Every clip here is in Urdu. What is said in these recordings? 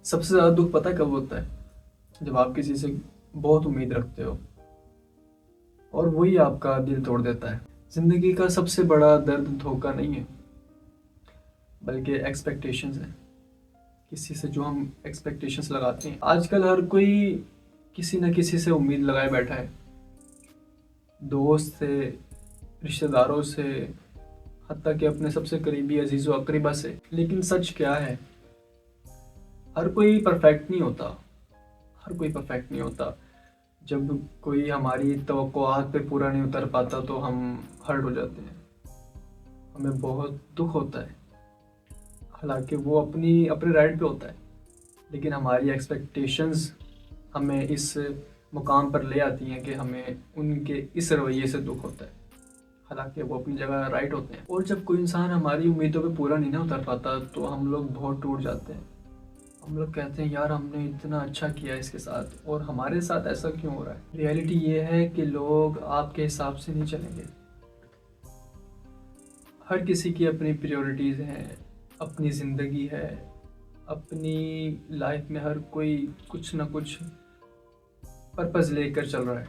سب سے زیادہ دکھ پتہ کب ہوتا ہے؟ جب آپ کسی سے بہت امید رکھتے ہو اور وہی آپ کا دل توڑ دیتا ہے۔ زندگی کا سب سے بڑا درد دھوکہ نہیں ہے بلکہ ایکسپیکٹیشنز ہیں، کسی سے جو ہم ایکسپیکٹیشنز لگاتے ہیں۔ آج کل ہر کوئی کسی نہ کسی سے امید لگائے بیٹھا ہے، دوست سے، رشتہ داروں سے، حتیٰ کہ اپنے سب سے قریبی عزیز و اقربا سے۔ لیکن سچ کیا ہے؟ ہر کوئی پرفیکٹ نہیں ہوتا، ہر کوئی پرفیکٹ نہیں ہوتا۔ جب کوئی ہماری توقعات پہ پورا نہیں اتر پاتا تو ہم ہرٹ ہو جاتے ہیں، ہمیں بہت دکھ ہوتا ہے، حالانکہ وہ اپنے رائٹ پہ ہوتا ہے، لیکن ہماری ایکسپیکٹیشنز ہمیں اس مقام پر لے آتی ہیں کہ ہمیں ان کے اس رویے سے دکھ ہوتا ہے، حالانکہ وہ اپنی جگہ رائٹ ہوتے ہیں۔ اور جب کوئی انسان ہماری امیدوں پہ پورا نہیں اتر پاتا تو ہم لوگ بہت ٹوٹ جاتے ہیں۔ ہم لوگ کہتے ہیں یار ہم نے اتنا اچھا کیا اس کے ساتھ اور ہمارے ساتھ ایسا کیوں ہو رہا ہے؟ ریئلٹی یہ ہے کہ لوگ آپ کے حساب سے نہیں چلیں گے۔ ہر کسی کی اپنی پریورٹیز ہیں، اپنی زندگی ہے، اپنی لائف میں ہر کوئی کچھ نہ کچھ پرپز لے کر چل رہا ہے۔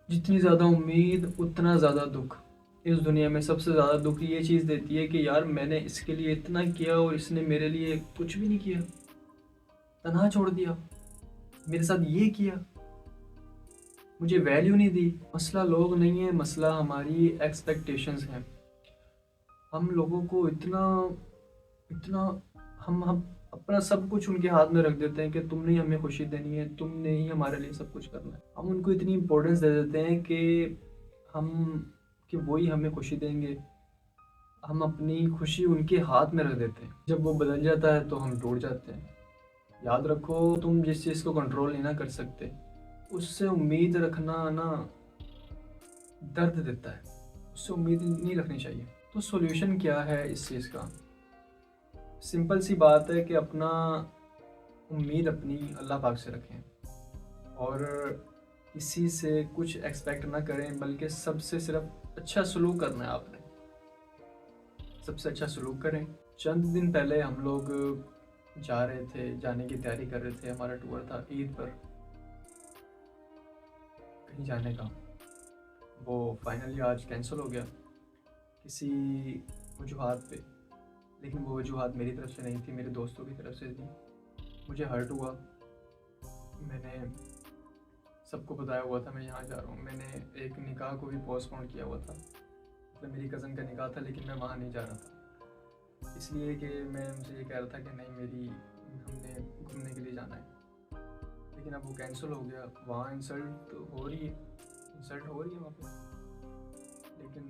جتنی زیادہ امید اتنا زیادہ دکھ۔ اس دنیا میں سب سے زیادہ دکھ یہ چیز دیتی ہے کہ یار میں نے اس کے لیے اتنا کیا اور اس نے میرے لیے کچھ بھی نہیں کیا، تنہا چھوڑ دیا، میرے ساتھ یہ کیا، مجھے ویلیو نہیں دی۔ مسئلہ لوگ نہیں ہے، مسئلہ ہماری ایکسپیکٹیشنز ہیں۔ ہم لوگوں کو اتنا ہم اپنا سب کچھ ان کے ہاتھ میں رکھ دیتے ہیں کہ تم نے ہمیں خوشی دینی ہے، تم نے ہی ہمارے لیے سب کچھ کرنا ہے۔ ہم ان کو اتنی امپورٹنس دے دیتے ہیں کہ وہی ہمیں خوشی دیں گے، ہم اپنی خوشی ان کے ہاتھ میں رکھ دیتے ہیں۔ جب وہ بدل جاتا ہے تو ہم ٹوٹ جاتے ہیں۔ یاد رکھو، تم جس چیز کو کنٹرول نہیں نہ کر سکتے اس سے امید رکھنا نا درد دیتا ہے، اس سے امید نہیں رکھنی چاہیے۔ تو سولوشن کیا ہے اس چیز کا؟ سمپل سی بات ہے کہ امید اپنی اللہ پاک سے رکھیں اور کسی سے کچھ ایکسپیکٹ نہ کریں، بلکہ سب سے صرف اچھا سلوک کرنا ہے۔ آپ نے سب سے اچھا سلوک کریں۔ چند دن پہلے ہم لوگ جانے کی تیاری کر رہے تھے، ہمارا ٹور تھا عید پر کہیں جانے کا، وہ فائنلی آج کینسل ہو گیا کسی وجوہات پہ، لیکن وہ وجوہات میری طرف سے نہیں تھی، میرے دوستوں کی طرف سے تھی۔ مجھے ہرٹ ہوا، میں نے سب کو بتایا ہوا تھا میں یہاں جا رہا ہوں۔ میں نے ایک نکاح کو بھی پوسٹ پون کیا ہوا تھا، مطلب میری کزن کا نکاح تھا لیکن میں وہاں نہیں جا رہا تھا، اس لیے کہ میں ان سے یہ کہہ رہا تھا کہ نہیں ہم نے گھومنے کے لیے جانا ہے، لیکن اب وہ کینسل ہو گیا۔ وہاں انسلٹ ہو رہی ہے وہاں پہ، لیکن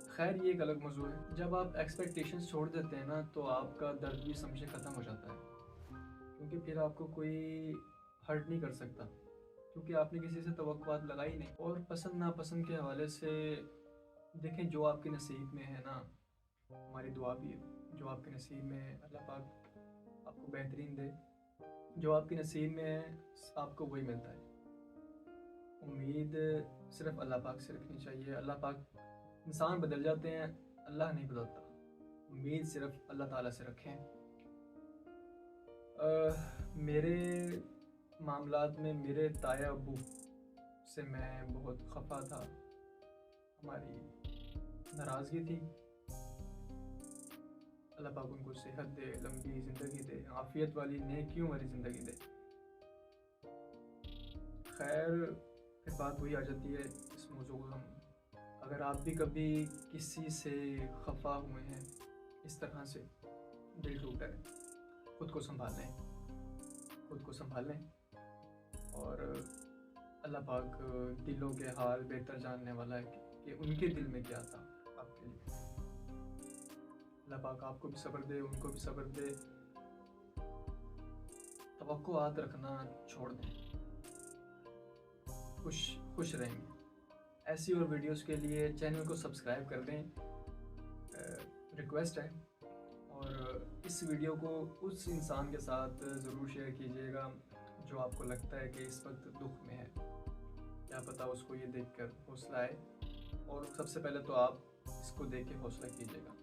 خیر یہ ایک الگ موضوع ہے۔ جب آپ ایکسپیکٹیشنز چھوڑ دیتے ہیں نا تو آپ کا درد بھی سمجھے ختم ہو جاتا ہے، کیونکہ پھر آپ کو کوئی ہرٹ نہیں کر سکتا، کیونکہ آپ نے کسی سے توقعات لگائی نہیں۔ اور پسند ناپسند کے حوالے سے دیکھیں، جو آپ کے نصیب میں ہے نا، ہماری دعا بھی ہے، جو آپ کے نصیب میں ہے اللہ پاک آپ کو بہترین دے، جو آپ کے نصیب میں ہے آپ کو وہی ملتا ہے۔ امید صرف اللہ پاک سے رکھنی چاہیے۔ اللہ پاک، انسان بدل جاتے ہیں، اللہ نہیں بدلتا۔ امید صرف اللہ تعالیٰ سے رکھیں۔ میرے معاملات میں میرے تایا ابو سے میں بہت خفا تھا، ہماری ناراضگی تھی۔ اللہ پاک ان کو صحت دے، لمبی زندگی دے، عافیت والی نیکیوں والی زندگی دے۔ خیر پھر بات وہی آ جاتی ہے اس موضوع کو اگر آپ بھی کبھی کسی سے خفا ہوئے ہیں، اس طرح سے دل ٹوٹا ہے، خود کو سنبھال لیں اور اللہ پاک دلوں کے حال بہتر جاننے والا ہے کہ ان کے دل میں کیا تھا آپ کے لیے۔ اللہ پاک آپ کو بھی صبر دے، ان کو بھی صبر دے۔ توقعات رکھنا چھوڑ دیں، خوش رہیں گے۔ ایسی اور ویڈیوز کے لیے چینل کو سبسکرائب کر دیں، ریکویسٹ ہے۔ اور اس ویڈیو کو اس انسان کے ساتھ ضرور شیئر کیجیے گا جو آپ کو لگتا ہے کہ اس وقت دکھ میں ہے، کیا پتہ اس کو یہ دیکھ کر حوصلہ آئے، اور سب سے پہلے تو آپ اس کو دیکھ کے حوصلہ کیجیے گا۔